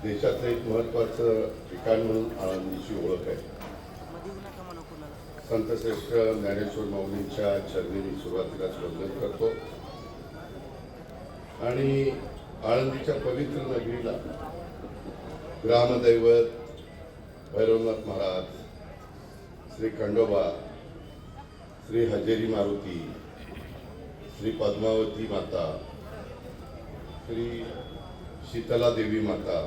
देशाचं एक महत्त्वाचं ठिकाण म्हणून आळंदीची ओळख आहे. संतश्रेष्ठ ज्ञानेश्वर माऊलींच्या चरणी मी सुरुवातीलाच वंदन करतो आणि आळंदीच्या पवित्र नगरीला ग्रामदैवत भैरवनाथ महाराज, श्री खंडोबा, श्री हजेरी मारुती, श्री पद्मावती माता, श्री शीतला देवी माता,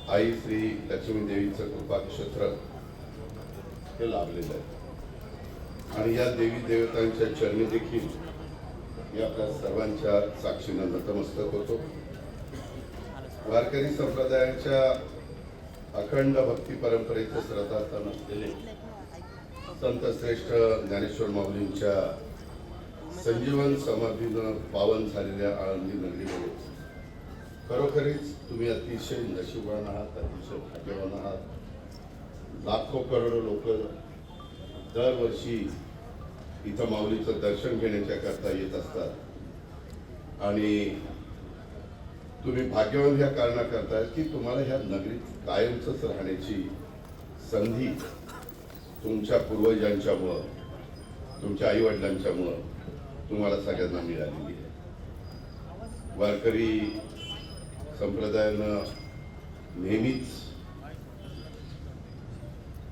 आई श्री लक्ष्मी देवीचं कृपाक्षेत्र हे लाभलेलं आहे आणि या देवी देवतांच्या चरणी देखील मी आपल्या सर्वांच्या साक्षीनं नतमस्तक होतो. वारकरी संप्रदायाच्या अखंड भक्ती परंपरेचे श्रद्धास्थान असलेले संतश्रेष्ठ ज्ञानेश्वर माऊलींच्या संजीवन समाधीनं पावन झालेल्या आळंदी नगरीमध्ये खरोखरीच तुम्ही अतिशय नशीबवान आहात, अतिशय भाग्यवान आहात. लाखो करोडो लोक दरवर्षी इथं माऊलीचं दर्शन घेण्याच्या करता येत असतात आणि तुम्ही भाग्यवान ह्या कारणा करताय की तुम्हाला ह्या नगरीत कायमच राहण्याची संधी तुमच्या पूर्वजांच्यामुळं, तुमच्या आई वडिलांच्यामुळं तुम्हाला सगळ्यांना मिळालेली आहे. वारकरी संप्रदायानं नेहमीच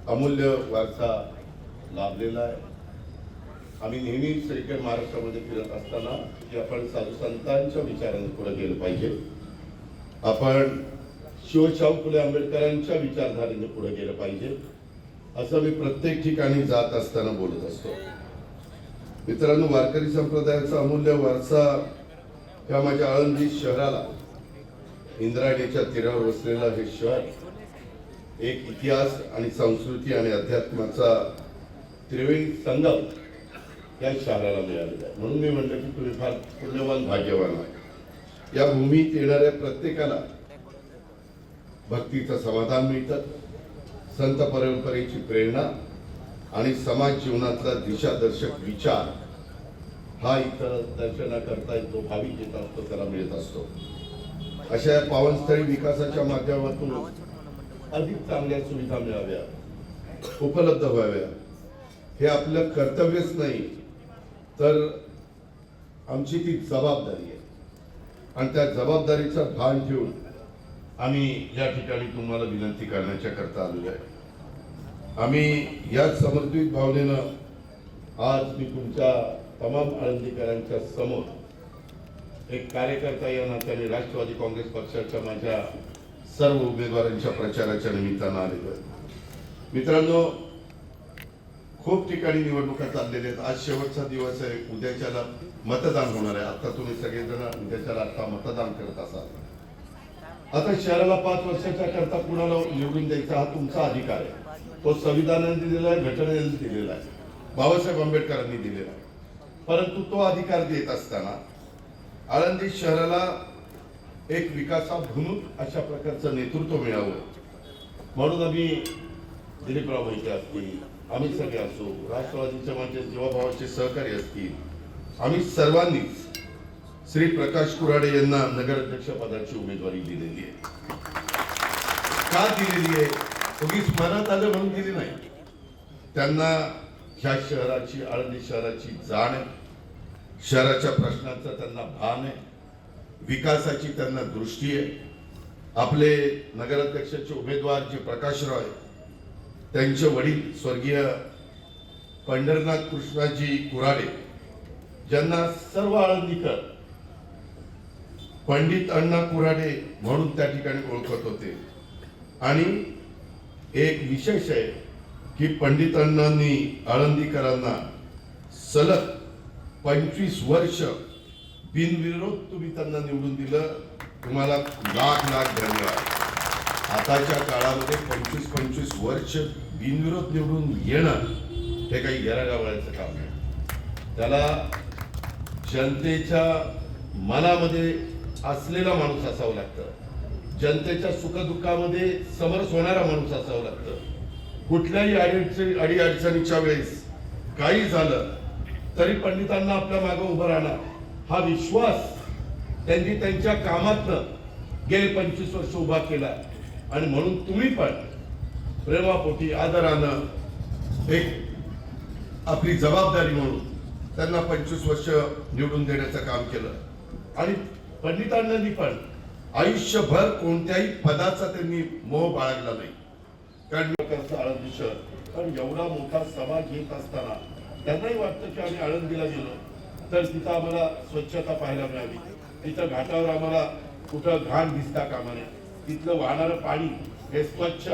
अमूल्य वारसा लाभलेला आहे. आम्ही नेहमी सगळीकडे महाराष्ट्रामध्ये फिरत असताना की आपण साधू संतांच्या विचाराने पुढे गेलं पाहिजे, आपण शिवशाहू फुले आंबेडकरांच्या विचारधारेने पुढे गेलं पाहिजे असं मी प्रत्येक ठिकाणी जात असताना बोलत असतो. मित्रांनो, वारकरी संप्रदायाचा अमूल्य वारसा ह्या माझ्या आळंदी शहराला, इंद्रायणीच्या तीरावर वसलेलं हे शहर एक इतिहास आणि संस्कृती आणि अध्यात्माचा त्रिवेणी संगम या शहराला मिळालेला आहे. म्हणून मी म्हटलं की तुम्ही फार पुण्यवान, भाग्यवान आहे. या भूमीत येणाऱ्या प्रत्येकाला भक्तीचं समाधान मिळतं, संत परंपरेची प्रेरणा आणि समाज जीवनातला दिशादर्शक विचार हा इथं दर्शनाकरता जो भाविक येत असतो त्याला मिळत असतो. अशा पावनस्थळी विकासाच्या माध्यमातून अधिक चांगल्या सुविधा मिळाव्या, उपलब्ध व्हाव्या, हे आपलं कर्तव्यच नाही तर आमची ती जबाबदारी आहे आणि त्या जबाबदारीचा भान ठेवून आम्ही या ठिकाणी तुम्हाला विनंती करण्याच्या करता आलेलो आहे. आम्ही या समर्पित भावनेनं आज मी तुमच्या तमाम आळंदीकरांच्या समोर एक कार्यकर्ता या नात्याने राष्ट्रवादी काँग्रेस पक्षाच्या माझ्या सर्व उमेदवारांच्या प्रचाराच्या निमित्तानं आलेलो आहे. मित्रांनो, खूप ठिकाणी निवडणुका चाललेल्या आहेत. आज शेवटचा दिवस आहे, उद्याच्याला मतदान होणार आहे. आता तुम्ही सगळेजण उद्याच्याला आता मतदान करत असाल. आता शहराला 5 वर्षाच्या करता कुणाला निवडून द्यायचा हा तुमचा अधिकार आहे. तो संविधानाने दिलेला आहे, घटनेने दिलेला आहे, बाबासाहेब आंबेडकरांनी दिलेला आहे. परंतु तो अधिकार देत असताना आळंदी शहराला एक विकासाभिमुख अशा प्रकारचं नेतृत्व मिळावं म्हणून आम्ही दिलीपराव वैद्य असतील, आम्ही सगळे असो, राष्ट्रवादीच्या माझे जीवाभावाचे सहकारी असतील, आम्ही सर्वांनीच श्री प्रकाश कुराडे यांना नगराध्यक्ष पदाची उमेदवारी दिलेली आहे. का दिलेली आहे? उगीच मनात आलं म्हणून दिली नाही. त्यांना ह्या शहराची, आळंदी शहराची जाण आहे, शहराच्या प्रश्नांचा त्यांना भान आहे, विकासाची त्यांना दृष्टी आहे. आपले नगराध्यक्षाचे उमेदवार जे प्रकाशराव आहेत, त्यांचे वडील स्वर्गीय पंढरनाथ कृष्णाजी कुराडे, ज्यांना सर्व आळंदीकर पंडित अण्णा कुराडे म्हणून त्या ठिकाणी ओळखत होते. आणि एक विशेष आहे की पंडित अण्णांनी आळंदीकरांना सलग 25 वर्ष बिनविरोध तुम्ही त्यांना निवडून दिलं. तुम्हाला लाख लाख धन्यवाद. आताच्या काळामध्ये 25 वर्ष बिनविरोध निवडून येणं हे काही येरागावळ्याचं काम नाही. त्याला जनतेच्या मनामध्ये असलेला माणूस असावं लागतं, जनतेच्या सुखदुःखामध्ये समरस होणारा माणूस असावं लागतं. कुठल्याही अडीअडचणीच्या वेळेस काही झालं तरी पंडितांना आपल्या मागे उभं राहणार हा विश्वास त्यांनी त्यांच्या कामातनं गेले 25 वर्ष उभा केला आणि म्हणून तुम्ही पण प्रेमापोटी आदरानं एक आपली जबाबदारी म्हणून त्यांना 25 वर्ष निवडून देण्याचं काम केलं आणि पंडितांनी पण आयुष्यभर कोणत्याही पदाचा त्यांनी मोह बाळगला नाही. कारण आळंदी शहर कारण एवढा मोठा समाज येत असताना त्यांनाही वाटतं की आम्ही आळंदीला गेलो तर तिथं आम्हाला स्वच्छता पाहायला मिळावी, तिथं घाटावर आम्हाला कुठं घाण दिसता कामा नये, तिथलं वाहणारं पाणी हे स्वच्छ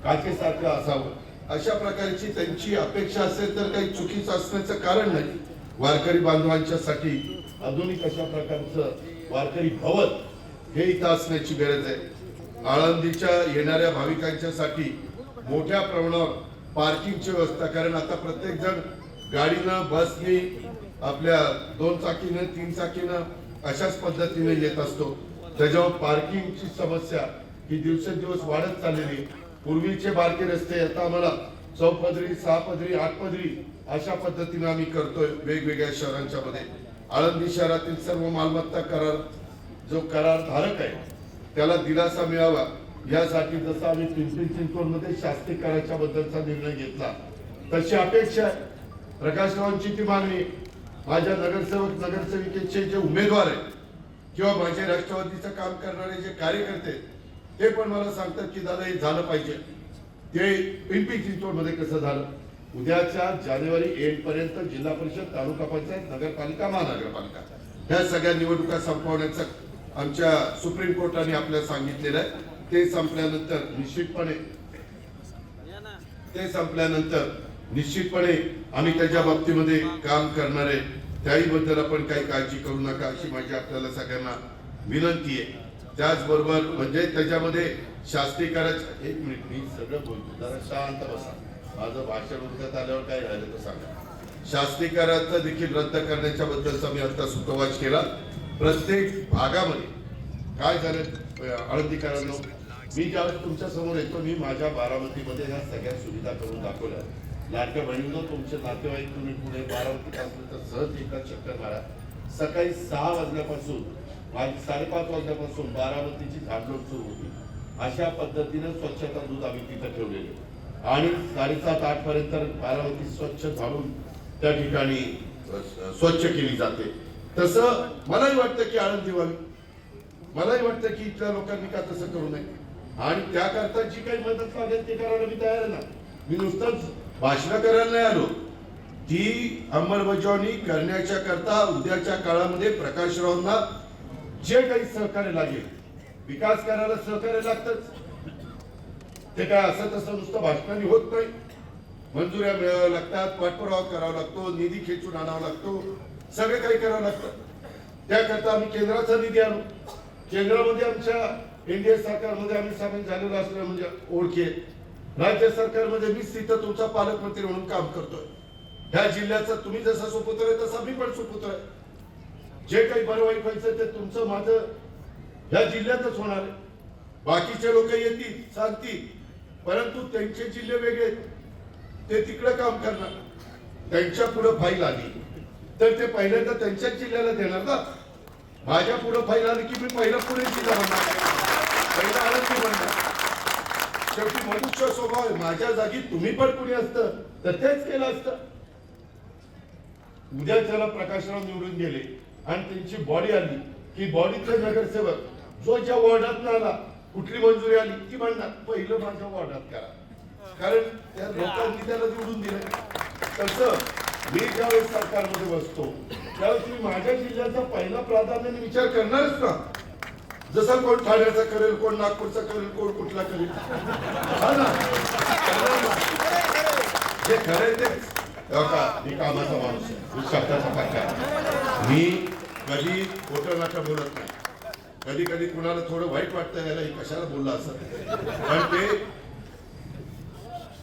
काचेसारखं असावं. अशा प्रकारची त्यांची अपेक्षा असेल तर काही चुकीचं असण्याचं कारण नाही. वारकरी बांधवांच्यासाठी आधुनिक अशा प्रकारचं वारकरी भवन हे इथं असण्याची गरज आहे. आळंदीच्या येणाऱ्या भाविकांच्यासाठी मोठ्या प्रमाणावर पार्किंगची व्यवस्था, कारण आता प्रत्येक जण गाडीनं बसने आपल्या 2 चाकीनं 3 चाकीनं अशाच पद्धतीने येत असतो. त्याच्यावर पार्किंगची समस्या ही दिवसेंदिवस वाढत चाललेली. पूर्वीचे बारके रस्ते आता आम्हाला 4 पदरी 6 पदरी 8 पदरी अशा पद्धतीने आम्ही करतोय वेगवेगळ्या शहरांच्या मध्ये. आळंदी शहरातील सर्व मालमत्ता करार जो करारधारक आहे त्याला दिलासा मिळावा यासाठी जसं आम्ही पिंपरी चिंचवड मध्ये शास्ती कराच्या बद्दलचा निर्णय घेतला तशी अपेक्षा आहे. प्रकाशरावांची ती मागणी, माझ्या नगरसेवक नगरसेविकेचे जे उमेदवार आहेत किंवा माझे राष्ट्रवादीचं काम करणारे जे कार्यकर्ते ते पण मला सांगतात की दादा हे झालं पाहिजे. ते पिंपरी चिंचवड मध्ये कसं झालं, उद्याच्या जानेवारी एंड पर्यंत जिल्हा परिषद, तालुका पंचायत, नगरपालिका, महानगरपालिका ह्या सगळ्या निवडणुका संपवण्याचं आमच्या सुप्रीम कोर्टाने आपल्याला सांगितलेलं आहे. ते संपल्यानंतर निश्चितपणे आम्ही त्याच्या बाबतीमध्ये काम करणार आहे. त्याही बद्दल आपण काही काळजी करू नका अशी माझी आपल्याला सगळ्यांना विनंती आहे. त्याचबरोबर म्हणजे त्याच्यामध्ये शास्त्रीकराचं 1 मिनिट मी सगळं बोलतो, जरा शांत बसा. माझं भाषण उद्यात आल्यावर काय राहिलं तर सांगा. शास्त्रीकराचं देखील रद्द करण्याच्या बद्दलचा मी आता सुतोवाच केला. प्रत्येक भागामध्ये काय झालं आळंदीकरांनो, मी ज्यावेळेस तुमच्या समोर येतो मी माझ्या बारामतीमध्ये ह्या सगळ्या सुविधा करून दाखवल्या. लाडक्या बहिणींनो, तुमचे नातेवाईक तुम्ही पुढे बारामतीत असले तर सहज एका चक्कर मारा. सकाळी 6 वाजल्यापासून 5:30 वाजल्यापासून बारामतीची झाडलोट सुरू होती. अशा पद्धतीने स्वच्छता दूध आम्ही तिथं ठेवलेले आणि 7:30-8 पर्यंत बारामती स्वच्छ झाडून त्या ठिकाणी स्वच्छ केली जाते. तसं मलाही वाटतं की आळंदी व्हावी, मलाही वाटतं की इथल्या लोकांनी का तसं करू नये आणि त्याकरता जी काही मदत लागेल ते करायला मी तयार आहे ना. मी नुसतंच भाषण करायला नाही आलो, ती अंमलबजावणी करण्याच्या करता उद्याच्या काळामध्ये प्रकाशरावांना जे काही सहकार्य लागेल, विकास करायला सहकार्य लागतच. ते काय असं तसं नुसतं भाषणाने होत नाही. मंजुऱ्या मिळवाव्या लागतात, पाठपुरावा करावा लागतो, निधी खेचून आणावा लागतो, सगळं काही करावं लागतं. त्याकरता आम्ही केंद्राचा निधी आणू. केंद्रामध्ये आमच्या एनडीए सरकारमध्ये आम्ही सामील झालेलो असलो म्हणजे ओळखी आहे. राज्य सरकारमध्ये मीच तिथं तुमचा पालकमंत्री म्हणून काम करतोय. ह्या जिल्ह्याचा तुम्ही जसा सुपुत्र आहे तसा मी पण सुपुत्र आहे. जे काही बरं वाईट व्हायचं ते तुमचं माझं ह्या जिल्ह्यातच होणार आहे. बाकीचे लोक येतील सांगतील, परंतु त्यांचे जिल्हे वेगळे, ते तिकडे काम करणार. त्यांच्या पुढे फाईल आली तर ते पहिल्यांदा त्यांच्याच जिल्ह्याला देणार ना. माझ्या पुढे फाईल आली की मी पहिला पुणे जिल्हा बनणार, पहिला आळंदी बनणार. शेवटी मनुष्य स्वभाव आहे. माझ्या जागी तुम्ही पण कुणी असतं तर तेच केलं असतं. उद्या त्याला प्रकाशराव निवडून गेले आणि त्यांची बॉडी आली की बॉडीतले नगरसेवक जो ज्या वॉर्डात आला, कुठली मंजुरी आली की म्हणणार पहिलं माझ्या वॉर्डात करा, कारण त्या लोकांनी त्याला निवडून दिलं. तसं मी ज्यावेळेस सरकारमध्ये बसतो त्यावेळेस मी माझ्या जिल्ह्याचा पहिला प्राधान्याने विचार करणारच ना. जसा कोण ठाण्याचा करेल, कोण नागपूरचा करेल, कोण कुठला करेल, हा ना. जे खरंय ते मी कामाचा माणूस आहे, मी शब्दाचा पक्का. मी कधी खोटं नाटं बोलत नाही. कधी कधी कुणाला थोडं वाईट वाटतं याला कशाला बोलला असं, पण ते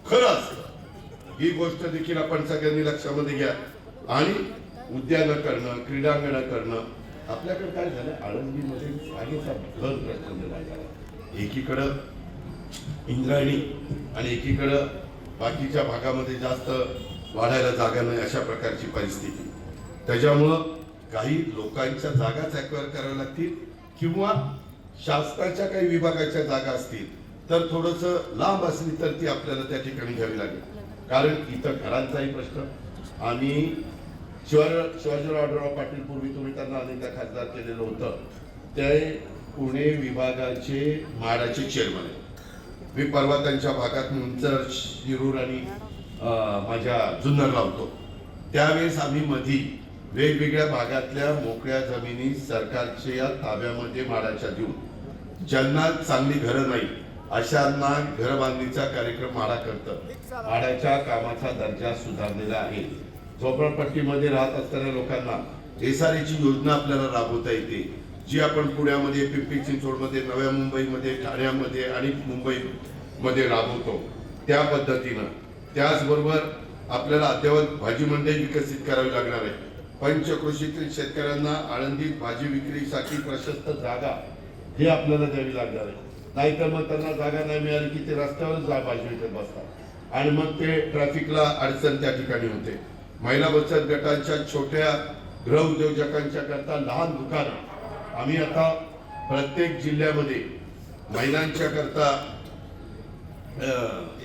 खरं असतं. ही गोष्ट देखील आपण सगळ्यांनी लक्षामध्ये घ्या. आणि उद्यानं करणं, क्रीडांगण करणं. आपल्याकडे काय झालं, आळंदीमध्ये जागेचा भर प्रचंड झाला. एकीकडं इंद्रायणी आणि एकीकडं बाकीच्या भागामध्ये जास्त वाढायला जागा नाही, अशा प्रकारची परिस्थिती. त्याच्यामुळं काही लोकांच्या जागाच ॲक्वायर कराव्या लागतील किंवा शासनाच्या काही विभागाच्या जागा असतील तर थोडंसं लांब असली तर ती आपल्याला त्या ठिकाणी घ्यावी लागेल. कारण इथं घरांचाही प्रश्न, आम्ही शिवाजीराव आढळराव पाटील पूर्वी तुम्ही त्यांना अनेकदा खासदार केलेलं होतं, ते पुणे विभागाचे म्हाडाचे चेअरमन आहे. मी परवा त्यांच्या भागात मुंचर, शिरूर आणि माझ्या जुन्नर लावतो. त्यावेळेस आम्ही मधी वेगवेगळ्या भागातल्या मोकळ्या जमिनी सरकारच्या ताब्यामध्ये म्हाडाच्या देऊन ज्यांना चांगली घरं नाही अशांना घर बांधणीचा कार्यक्रम म्हाडा करतं. म्हाडाच्या कामाचा दर्जा सुधारलेला आहे. झोपडपट्टीमध्ये राहत असणाऱ्या लोकांना एसआरएची योजना आपल्याला राबवता येते, जी आपण पुण्यामध्ये, पिंपरी चिंचवडमध्ये, नव्या मुंबईमध्ये, ठाण्यामध्ये आणि मुंबईमध्ये राबवतो त्या पद्धतीनं. त्याचबरोबर आपल्याला अद्ययावत भाजी मंडई विकसित करावी लागणार आहे. पंचक्रोशीतील शेतकऱ्यांना आळंदीत भाजी विक्रीसाठी प्रशस्त जागा ही आपल्याला द्यावी लागणार आहे. नाहीतर मग त्यांना जागा नाही मिळाली की ते रस्त्यावरच भाजी विकत बसतात आणि मग ते ट्रॅफिकला अडचण त्या ठिकाणी होते. महिला बचत गटांच्या छोट्या गृह उद्योजकांच्या करता लहान दुकानं आम्ही आता प्रत्येक जिल्ह्यामध्ये महिलांच्या करता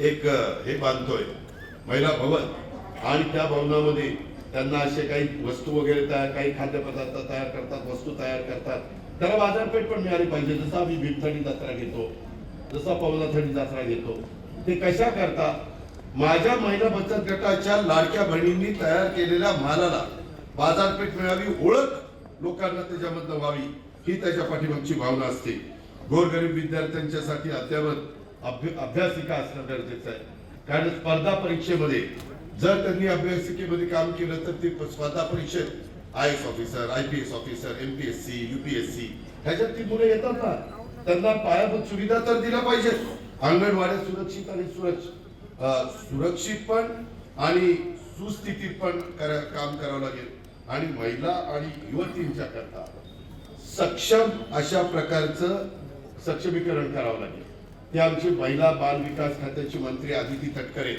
एक हे बांधतोय, महिला भवन, आणि त्या भवनामध्ये त्यांना असे काही वस्तू वगैरे तयार, काही खाद्यपदार्थ तयार करतात, वस्तू तयार करतात. त्याला बाजारपेठ पण मिळाली पाहिजे. जसं आम्ही भीमथडी जत्रा घेतो, जसा पवनाथडी जत्रा घेतो, ते कशा करता माझ्या महिला बचत गटाच्या लाडक्या बहिणींनी तयार केलेल्या मालाला बाजारपेठ मिळावी, ओळख लोकांना त्याच्यामधनं व्हावी, ही त्याच्या पाठीमागची भावना असते. गोरगरीब विद्यार्थ्यांच्यासाठी अद्यावत अभ्यासिका असणं गरजेचं आहे. कारण स्पर्धा परीक्षेमध्ये जर त्यांनी अभ्यासिकेमध्ये काम केलं तर ती स्पर्धा परीक्षेत IAS officer, IPS officer, MPSC, UPSC ह्याच्यात ती मुलं येतात ना, त्यांना पायाभूत सुविधा तर दिल्या पाहिजेत. अंगणवाड्या सुरक्षित आणि सुरक्षित पण आणि सुस्थितीत पण काम करावं लागेल. आणि महिला आणि युवतींच्या करता सक्षम अशा प्रकारचं सक्षमीकरण करावं लागेल. ते आमची महिला बाल विकास खात्याची मंत्री आदिती तटकरे,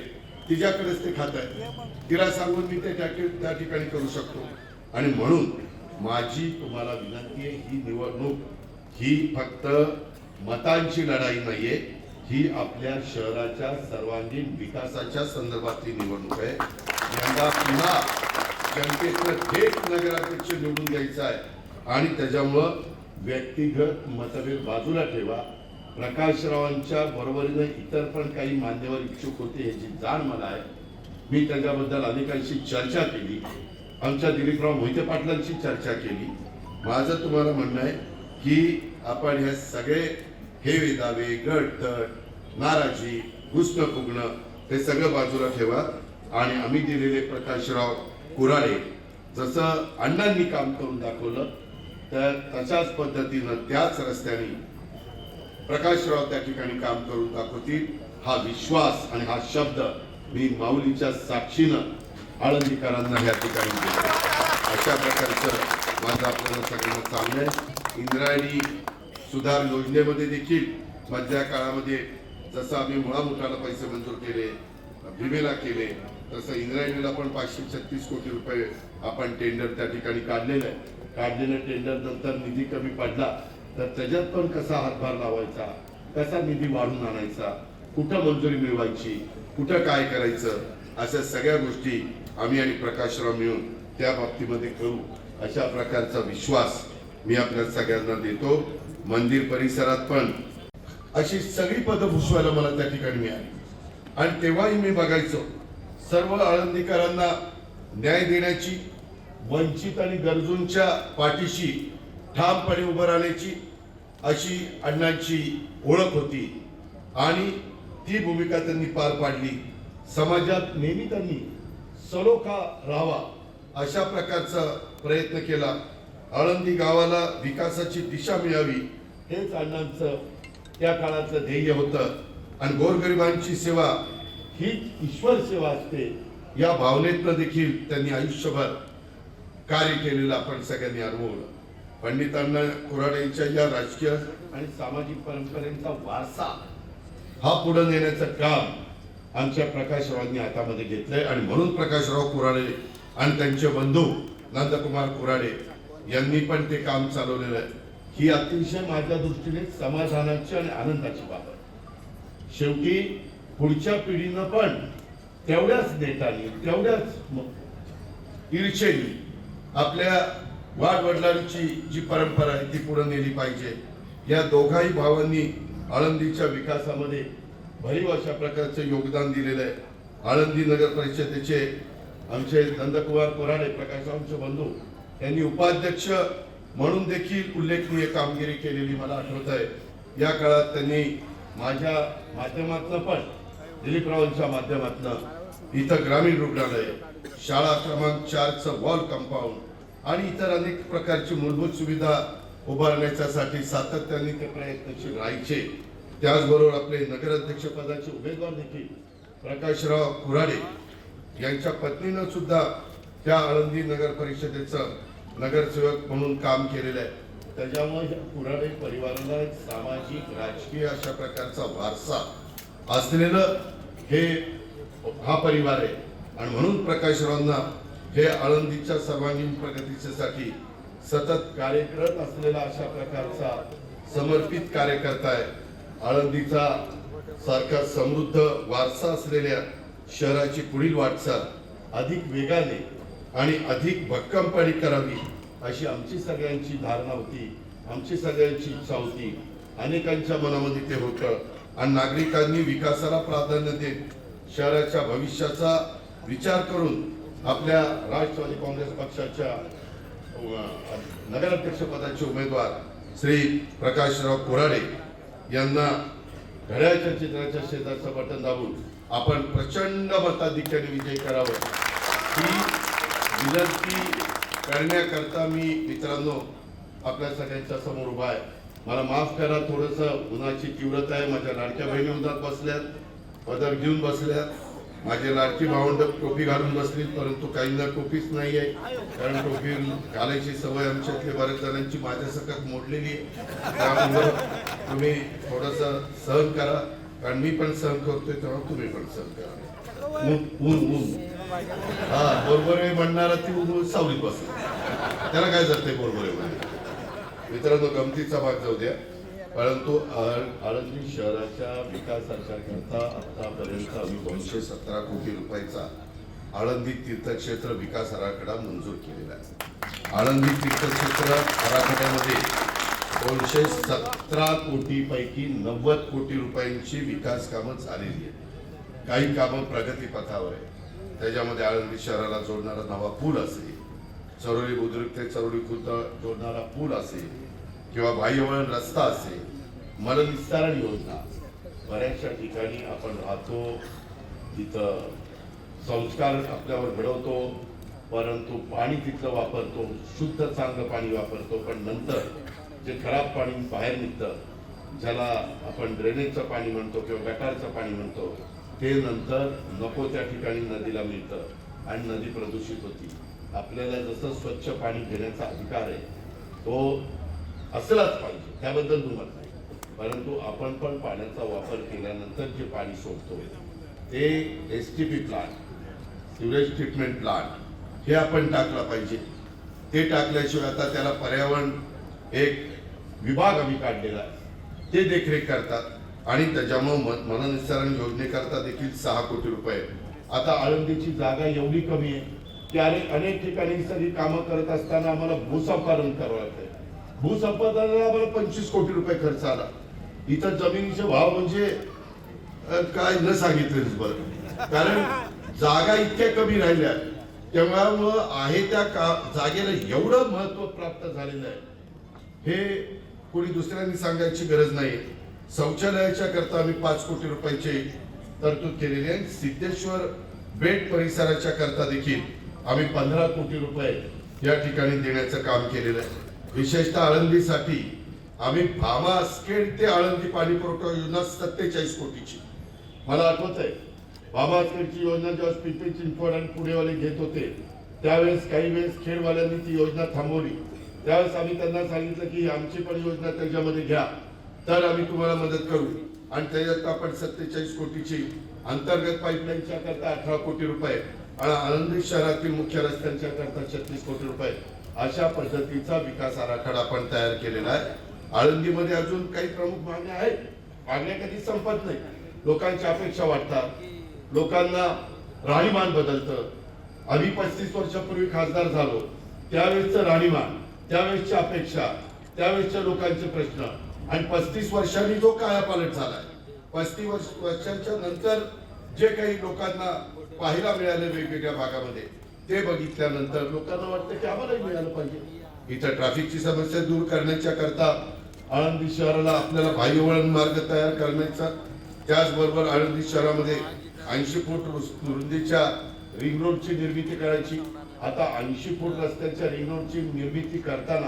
तिच्याकडेच ते खातं आहे. तिला सांगून मी ते त्या ठिकाणी करू शकतो. आणि म्हणून माझी तुम्हाला विनंती आहे, ही निवडणूक ही फक्त मतांची लढाई नाहीये, ही आपल्या शहराच्या सर्वांगीण विकासाच्या संदर्भातली निवडणूक आहे. यंदा पुन्हा जनतेचं थेट नगराध्यक्ष निवडून द्यायचं आहे आणि त्याच्यामुळं व्यक्तिगत मतभेद बाजूला ठेवा. प्रकाशरावांच्या बरोबरीने इतर पण काही मान्यवर इच्छुक होते याची जाण मला आहे. मी त्याच्याबद्दल अनेकांशी चर्चा केली, आमच्या दिलीपराव मोहिते पाटलांशी चर्चा केली. माझं तुम्हाला म्हणणं आहे की आपण हे सगळे हेवे दावे, गटतट, नाराजी, घुसणं फुगणं हे सगळं बाजूला ठेवा आणि आम्ही दिलेले प्रकाशराव कुराडे जसं अण्णांनी काम करून दाखवलं तर तशाच पद्धतीनं त्याच रस्त्याने प्रकाशराव त्या ठिकाणी काम करून दाखवतील, हा विश्वास आणि हा शब्द मी माऊलीच्या साक्षीनं आळंदीकरांना या ठिकाणी देतो. अशा प्रकारचं माझं आपल्याला सगळ्यांना चांगलं आहे. इंद्रायणी सुधार योजनेमध्ये देखील मधल्या काळामध्ये जसं आम्ही मुळामुठाला पैसे मंजूर केले, भीमेला केले, तसं इंद्रायणीला पण 536 कोटी रुपये आपण टेंडर त्या ठिकाणी काढलेलं आहे. काढलेलं टेंडर नंतर निधी कमी पडला तर त्याच्यात पण कसा हातभार लावायचा, कसा निधी वाढून आणायचा, कुठं मंजुरी मिळवायची, कुठं काय करायचं, अशा सगळ्या गोष्टी आम्ही आणि प्रकाशराव मिळून त्या बाबतीमध्ये करू, अशा प्रकारचा विश्वास मी आपल्या सगळ्यांना देतो. मंदिर परिसरात पण अशी सगळी पदं भूषवायला मला त्या ठिकाणी मिळाली आणि तेव्हाही मी बघायचो सर्व आळंदीकरांना न्याय देण्याची, वंचित आणि गरजूंच्या पाठीशी ठामपणे उभं राहण्याची अशी अण्णांची ओळख होती आणि ती भूमिका त्यांनी पार पाडली. समाजात नेहमी त्यांनी सलोखा राहावा अशा प्रकारचा प्रयत्न केला. आळंदी गावाला विकासाची दिशा मिळावी हेच अण्णांचं त्या काळातलं ध्येय होतं आणि गोरगरिबांची सेवा ही ईश्वर सेवा असते या भावनेतनं देखील त्यांनी आयुष्यभर कार्य केलेलं आपण सगळ्यांनी अनुभवलं. पंडितांना कुऱ्हाडेंच्या या राजकीय आणि सामाजिक परंपरेचा वारसा हा पुढे नेण्याचं काम आमच्या प्रकाशरावांनी हातामध्ये घेतलंय आणि म्हणून प्रकाशराव कुऱ्हाडे आणि त्यांचे बंधू नंदकुमार कुऱ्हाडे यांनी पण ते काम चालवलेलं आहे. ही अतिशय माझ्या दृष्टीने समाधानाची आणि आनंदाची बाब आहे. शेवटी पुढच्या पिढीनं पण तेवढ्याच नेटाने तेवढ्याच ईर्षेने आपल्या वाडवडिलांची जी परंपरा आहे ती पुढे नेली पाहिजे. या दोघाही भावांनी आळंदीच्या विकासामध्ये भरीव अशा प्रकारचे योगदान दिलेलं आहे. आळंदी नगर परिषदेचे आमचे नंदकुमार कोराडे प्रकाशरावचे बंधू यांनी उपाध्यक्ष म्हणून देखील उल्लेखनीय कामगिरी केलेली मला आठवत आहे. या काळात त्यांनी माझ्या माध्यमातून पण दिलीपरावांच्या माध्यमातून इथं ग्रामीण रुग्णालय, शाळा क्रमांक 4चं वॉल कंपाऊंड आणि इतर अनेक प्रकारची मूलभूत सुविधा उभारण्यासाठी सातत्याने ते प्रयत्नशील राहायचे. त्याचबरोबर आपले नगराध्यक्ष पदाचे उमेदवार देखील प्रकाशराव कुऱ्हाडे यांच्या पत्नीनं सुद्धा त्या आळंदी नगर परिषदेचं नगरसेवक म्हणून काम केलेलं आहे. त्याच्यामुळे कुऱ्हाडे परिवाराला एक सामाजिक राजकीय अशा प्रकारचा वारसा असलेलं हा परिवार आहे आणि म्हणून प्रकाशरावांना हे आळंदीच्या सर्वांगीण प्रगतीसाठी सतत कार्य करत असलेला अशा प्रकारचा समर्पित कार्यकर्ता आहे. आळंदीचा सारखा समृद्ध वारसा असलेल्या शहराची पुढील वाटचाल अधिक वेगाने आणि अधिक भक्कमपणे करावी अशी आमची सगळ्यांची धारणा होती, आमची सगळ्यांची इच्छा होती. अनेकांच्या मनामध्ये ते होतं आणि नागरिकांनी विकासाला प्राधान्य देत शहराच्या भविष्याचा विचार करून आपल्या राष्ट्रवादी काँग्रेस पक्षाच्या नगराध्यक्ष पदाचे उमेदवार श्री प्रकाशराव कोराडे यांना घड्याळच्या चित्राच्या शेजारचं बटन दाबून आपण प्रचंड मताधिक्याने विजय करावा ही विनंती करण्याकरता मी मित्रांनो आपल्या सगळ्यांच्या समोर उभा आहे. मला माफ करा, थोडंसं उन्हाची तीव्रता आहे. माझ्या लाडक्या बहिणी उन्हात बसल्यात, पदर घेऊन बसल्यात. माझे लाडकी भावंड टोपी घालून बसली, परंतु काहींना टोपीच नाही आहे, कारण टोपी घालायची सवय आमच्यातले बऱ्याच जणांची माझ्या सकट मोडलेली आहे. त्यामुळे तुम्ही थोडंसं सहन करा, कारण मी पण सहन करतोय तेव्हा तुम्ही पण सहन करा. ऊन हा बोरबोरे म्हणणारा ती ऊन सावलीत बसली, त्याला काय जाते बोरबोरे म्हणजे. मित्रांनो, गमतीचा भाग जाऊ द्या, परंतु आळंदी शहराच्या विकासाच्या करता आतापर्यंत आम्ही 217 कोटी रुपयाचा आळंदी तीर्थक्षेत्र विकास आराखडा मंजूर केलेला आहे. आळंदी तीर्थक्षेत्र आराखड्यामध्ये 217 कोटी पैकी 90 कोटी रुपयांची विकास कामं झालेली आहेत. काही कामं प्रगतीपथावर आहे. त्याच्यामध्ये आळंदी शहराला जोडणारा नवा पूल असेल, चरोली बुद्रुक ते चरोली खुर्द जोडणारा पूल असेल किंवा बाह्यवळण रस्ता असेल, मलनिस्तारण योजना. बऱ्याचशा ठिकाणी आपण राहतो तिथं संस्कार आपल्यावर घडवतो, परंतु पाणी तिथलं वापरतो, शुद्ध चांगलं पाणी वापरतो, पण नंतर जे खराब पाणी बाहेर निघतं, ज्याला आपण ड्रेनेजचं पाणी म्हणतो किंवा गटारचं पाणी म्हणतो, ते नंतर नको त्या ठिकाणी नदीला मिळतं आणि नदी प्रदूषित होती. आपल्याला जसं स्वच्छ पाणी घेण्याचा अधिकार आहे तो असलाच पाहिजे, त्याबद्दल दुमत नाही, परंतु आपण पण पाण्याचा वापर केल्यानंतर जे पाणी सोडतो ते STP plant, sewage treatment plant हे आपण टाकला पाहिजे. ते टाकल्याशिवाय आता त्याला पर्यावरण एक विभाग आम्ही काढलेला आहे, ते देखरेख करतात आणि त्याच्यामुळे मननिस्तारण योजनेकरता देखील 6 कोटी रुपये. आता आळंदीची जागा एवढी कमी आहे की अनेक ठिकाणी सगळी कामं करत असताना आम्हाला भूसंपादन करावं लागतंय. भूसंपादनाला आम्हाला 25 कोटी रुपये खर्च आला. इथं जमिनीचे भाव म्हणजे काय न सांगितलं बरं, कारण जागा इतक्या कमी राहिल्या, तेव्हा आहे त्या जागेला एवढं महत्व प्राप्त झालेलं आहे हे कोणी दुसऱ्यांनी सांगायची गरज नाही. शौचालयाच्या करता आम्ही 5 कोटी रुपयाची तरतूद केलेली आहे. सिद्धेश्वर बेट परिसराच्या करता देखील आम्ही 15 कोटी रुपये या ठिकाणी देण्याचं काम केलेलं आहे. विशेषतः आळंदीसाठी आम्ही भामासखेड ते आळंदी पाणी पुरवठा योजना 47 कोटीची. मला आठवत आहे भामासखेडची योजना जेव्हा पिंपरी चिंचवड आणि पुणेवाले घेत होते त्यावेळेस काही वेळेस खेडवाल्यांनी ती योजना थांबवली. त्यावेळेस आम्ही त्यांना सांगितलं की आमची पण योजना त्याच्यामध्ये घ्या, तर आम्ही तुम्हाला मदत करू. आणि त्याच्यात आपण 47 कोटीची अंतर्गत पाईपलाईनच्या करता 18 कोटी रुपये आणि आळंदी शहरातील मुख्य रस्त्यांच्या करता 36 कोटी रुपये अशा पद्धतीचा विकास आराखडा आपण तयार केलेला आहे. आळंदीमध्ये अजून काही प्रमुख मागण्या आहेत. मागण्या कधी संपत नाही. लोकांच्या अपेक्षा वाढतात, लोकांना राहणीमान बदलतं. आम्ही 35 वर्षापूर्वी खासदार झालो, त्यावेळेसचं राहणीमान, त्यावेळेसच्या अपेक्षा, त्यावेळेसच्या लोकांचे प्रश्न आणि 35 वर्षांनी जो कायापालट झालाय, 35 वर्षांच्या नंतर जे काही लोकांना पाहायला मिळाले वेगवेगळ्या भागामध्ये, ते बघितल्यानंतर लोकांना वाटतं की आम्हालाही मिळालं पाहिजे. इथं ट्रॅफिकची समस्या दूर करण्याच्या करता आळंदी शहराला आपल्याला बाह्य वळण मार्ग तयार करण्याचा, त्याचबरोबर आळंदी शहरामध्ये 80 फूट रुंदीच्या रिंग रोडची निर्मिती करायची. आता 80 फूट रस्त्याच्या रिंग रोडची निर्मिती करताना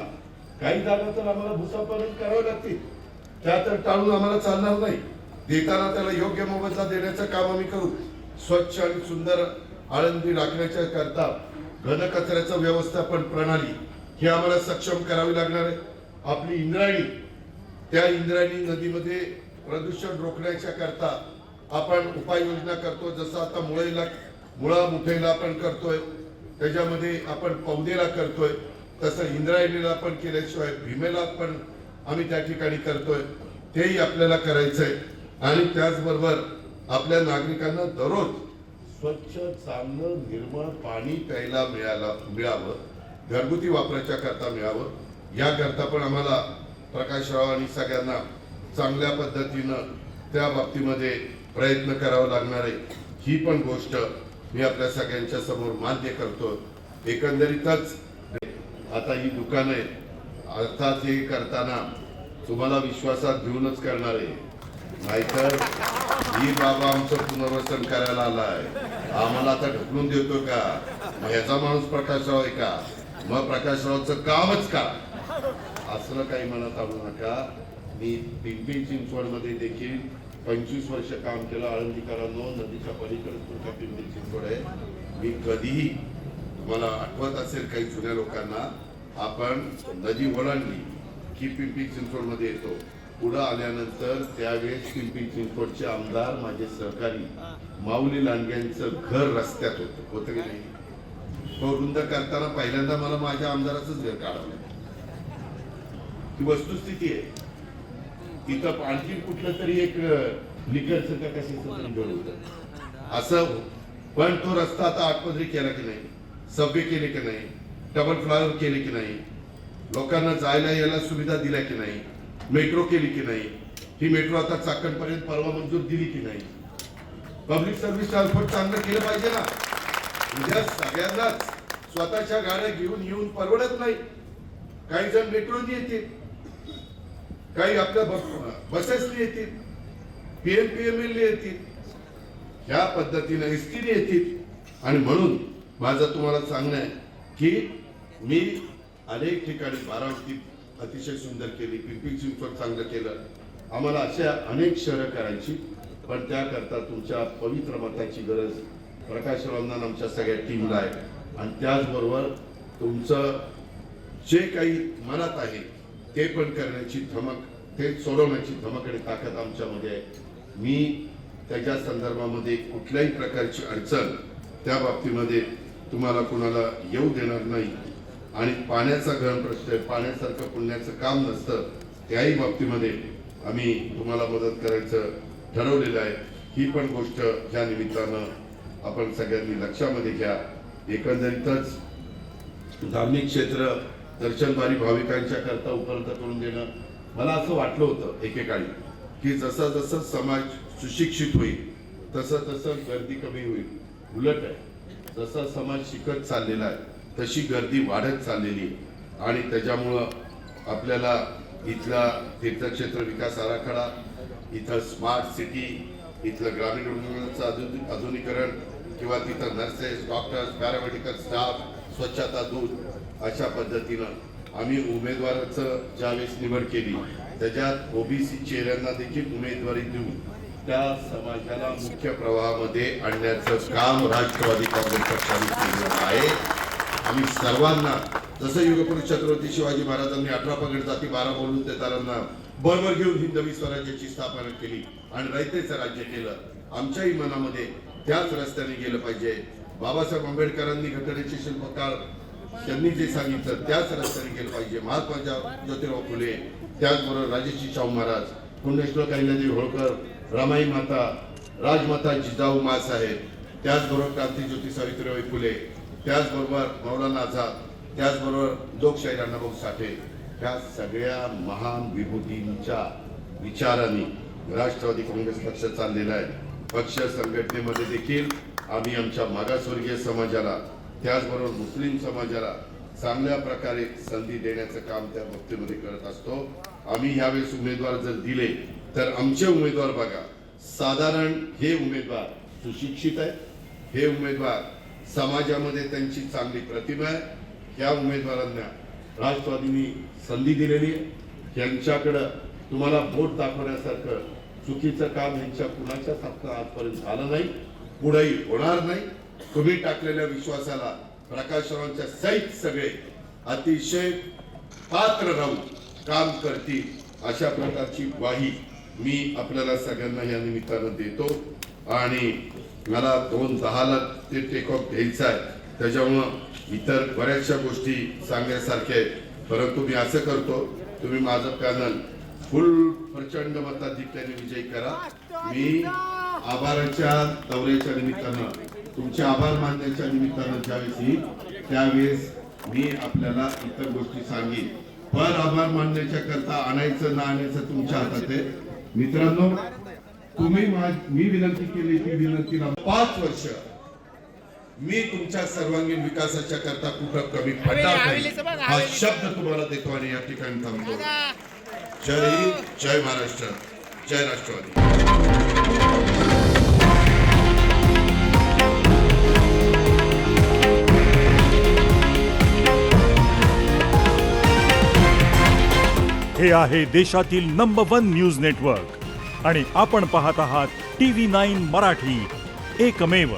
काही जागा तर आम्हाला भूसंपादन करावं लागतील, त्या तर टाळून आम्हाला चालणार नाही. देताना त्याला योग्य मोबदला देण्याचं काम आम्ही करू. स्वच्छ आणि सुंदर आळंदी राखण्याच्या करता घन कचऱ्याचं व्यवस्थापन प्रणाली ही आम्हाला सक्षम करावी लागणार आहे. आपली इंद्रायणी, त्या इंद्रायणी नदीमध्ये प्रदूषण रोखण्याच्या करता आपण उपाययोजना करतो. जसं आता मुळा मुठेला आपण करतोय, त्याच्यामध्ये आपण पौदेला करतोय, तसं इंद्रायणीला आपण केल्याशिवाय भीमेला पण आम्ही त्या ठिकाणी करतोय. तेही आपल्याला करायचंय. आणि त्याचबरोबर आपल्या नागरिकांना दररोज स्वच्छ, चांगलं, निर्मळ पाणी प्यायला मिळावं, घरगुती वापराच्या करता मिळावं, याकरता पण आम्हाला प्रकाशराव आणि सगळ्यांना चांगल्या पद्धतीनं त्या बाबतीमध्ये प्रयत्न करावा लागणार आहे. ही पण गोष्ट मी आपल्या सगळ्यांच्या समोर मान्य करतो. एकंदरीतच आता ही दुकानं आहेत, अर्थात हे करताना तुम्हाला विश्वासात घेऊनच करणार आहे, नाहीतर ही बाबा आमचं पुनर्वसन करायला आलाय, आम्हाला आता ढकलून देतो का, मग ह्याचा माणूस प्रकाशराव आहे का, मग प्रकाशरावचं कामच का, असलं काही मनात आणू नका. मी पिंपरी चिंचवडमध्ये देखील 25 वर्ष काम केलं. आळंदीकरांनो, नदीच्या पलीकडे तुमच्या पिंपरी चिंचवड आहे. मी कधीही, तुम्हाला आठवत असेल काही जुन्या लोकांना, आपण नदी ओलांडली की पिंपरी चिंचवडमध्ये येतो. पुढं आल्यानंतर त्यावेळेस पिंपरी चिंचवडचे आमदार माझे सहकारी माऊली लांडग्यांचं घर रस्त्यात होतं की नाही. तो रुंद करताना पहिल्यांदा मला माझ्या आमदाराचंच घर काढवलं. ही वस्तुस्थिती आहे. तिथं आणखी कुठलं तरी एक लिकरचं का कशाचं तरी घर होतं असं. पण तो रस्ता आता आठपदरी केला की नाही, सबवे केले की नाही, डबल फ्लायओव्हर केले की नाही, लोकांना जायला यायला सुविधा दिल्या की नाही, मेट्रो केली की नाही, ही मेट्रो आता चाकणपर्यंत परवा मंजूर दिली की नाही, पब्लिक सर्व्हिस ट्रान्सपोर्ट चांगलं केलं पाहिजे ना. उद्या सगळ्यांनाच स्वतःच्या गाड्या घेऊन येऊन परवडत नाही. काही जण मेट्रोने येतील, काही आपल्या बसेसने येतील, PMPML येतील, ह्या पद्धतीने एसटीने येतील. आणि म्हणून माझं तुम्हाला सांगणं आहे की मी अनेक ठिकाणी बारामती अतिशय सुंदर केली, पिंपरी चिंचवड चांगलं केलं. आम्हाला अशा अनेक शहरं करायची, पण त्याकरता तुमच्या पवित्र मताची गरज प्रकाशरावांना आमच्या सगळ्या टीमला आहे. आणि त्याचबरोबर तुमचं जे काही मनात आहे ते पण करण्याची धमक, ते सोडवण्याची धमक आणि ताकद आमच्यामध्ये आहे. मी त्याच्या संदर्भामध्ये कुठल्याही प्रकारची अडचण त्या बाबतीमध्ये तुम्हाला कुणाला येऊ देणार नाही. आणि पाण्याचा गहन प्रश्न आहे, पाण्यासारखं पुण्याचं काम नसतं, त्याही बाबतीमध्ये आम्ही तुम्हाला मदत करायचं ठरवलेलं आहे. ही पण गोष्ट ह्या निमित्तानं आपण सगळ्यांनी लक्षामध्ये घ्या. एकंदरीतच धार्मिक क्षेत्र दर्शनबारी भाविकांच्या करता उपलब्ध करून देणं, मला असं वाटलं होतं एकेकाळी की जसं जसं समाज सुशिक्षित होईल तसं तसं गर्दी कमी होईल. उलट आहे, जसा समाज शिकत चाललेला आहे तशी गर्दी वाढत चाललेली. आणि त्याच्यामुळं आपल्याला इथला तीर्थक्षेत्र विकास आराखडा, इथं स्मार्ट सिटी, इथलं ग्रामीण रुग्णालयाचं आधुनिकीकरण किंवा तिथं नर्सेस, डॉक्टर्स, पॅरामेडिकल स्टाफ, स्वच्छता दूत, अशा पद्धतीनं आम्ही उमेदवाराचं ज्यावेळेस निवड केली त्याच्यात ओबीसी चेहऱ्यांना देखील उमेदवारी देऊन त्या समाजाला मुख्य प्रवाहामध्ये आणण्याचं काम राष्ट्रवादी काँग्रेस पक्षाने केलेलं आहे. आम्ही सर्वांना, जसं युगपुरुष छत्रपती शिवाजी महाराजांनी 18 पगड जाती 12 बोलून देताना बरोबर घेऊन हिंदवी स्वराज्याची स्थापना केली आणि रयतेचं राज्य केलं, आमच्याही मनामध्ये त्याच रस्त्याने गेलं पाहिजे. बाबासाहेब आंबेडकरांनी घटनेचे शिल्पकार त्यांनी जे सांगितलं त्याच रस्त्याने गेलं पाहिजे. महात्मा ज्योतिराव फुले त्याचबरोबर राजेश्री शाहू महाराज, पुण्यश्लोक अहिल्यादेवी होळकर, रमाई माता, राजमाता जिजाऊ माँसाहेब, त्याचबरोबर क्रांतीज्योती सावित्रीबाई फुले, त्याचबरोबर मौलाना आझाद, त्याचबरोबर लोकशाहीर अण्णाभाऊ साठे, ह्या सगळ्या महान विभूतींच्या विचारांनी राष्ट्रवादी काँग्रेस पक्ष चाललेला आहे. पक्ष संघटनेमध्ये देखील आम्ही आमच्या मागासवर्गीय समाजाला, त्याचबरोबर मुस्लिम समाजाला चांगल्या प्रकारे संधी देण्याचं काम त्या बाबतीमध्ये करत असतो. आम्ही यावेळेस उमेदवार जर दिले तर आमचे उमेदवार बघा, साधारण हे उमेदवार सुशिक्षित आहेत, हे उमेदवार समाजामध्ये त्यांची चांगली प्रतिमा आहे, या उमेदवारांना राष्ट्रवादींनी संधी दिलेली आहे. यांच्याकडं तुम्हाला बोट दाखवण्यासारखं चुकीचं काम यांच्या कुणाच्याच हातनं आजपर्यंत झालं नाही, पुढेही होणार नाही. तुम्ही टाकलेल्या विश्वासाला प्रकाशरावांच्या सहित सगळे अतिशय पात्र राहून काम करतील, अशा प्रकारची ग्वाही मी आपल्याला सगळ्यांना या निमित्तानं देतो. आणि मला 2:10 ते टेक ऑफ घ्यायचं आहे, त्याच्यामुळं इतर बऱ्याचशा गोष्टी सांगण्यासारख्या आहेत. परंतु मी असं करतो, तुम्ही माझं पॅनल फुल प्रचंड मताधिक्याने विजयी करा. मी आभाराच्या दौऱ्याच्या निमित्तानं, तुमचे आभार मानण्याच्या निमित्तानं ज्यावेळेस येईल त्यावेळेस मी आपल्याला इतर गोष्टी सांगेन. पण आभार मानण्याच्या करता आणायचं ना आणायचं तुमच्या हातात आहे. मित्रांनो, तुम्ही मी विनंती केली ती विनंतीला 5 वर्ष मी तुमच्या सर्वांगीण विकासाच्या करता कुठं कमी पडणार नाही, हा शब्द तुम्हाला देतो आणि या ठिकाणी थांबतो. जय हिंद, जय महाराष्ट्र, जय राष्ट्रवादी. हे आहे देशातील नंबर 1 न्यूज नेटवर्क आणि आपण पाहत आहात TV9 मराठी, एकमेव.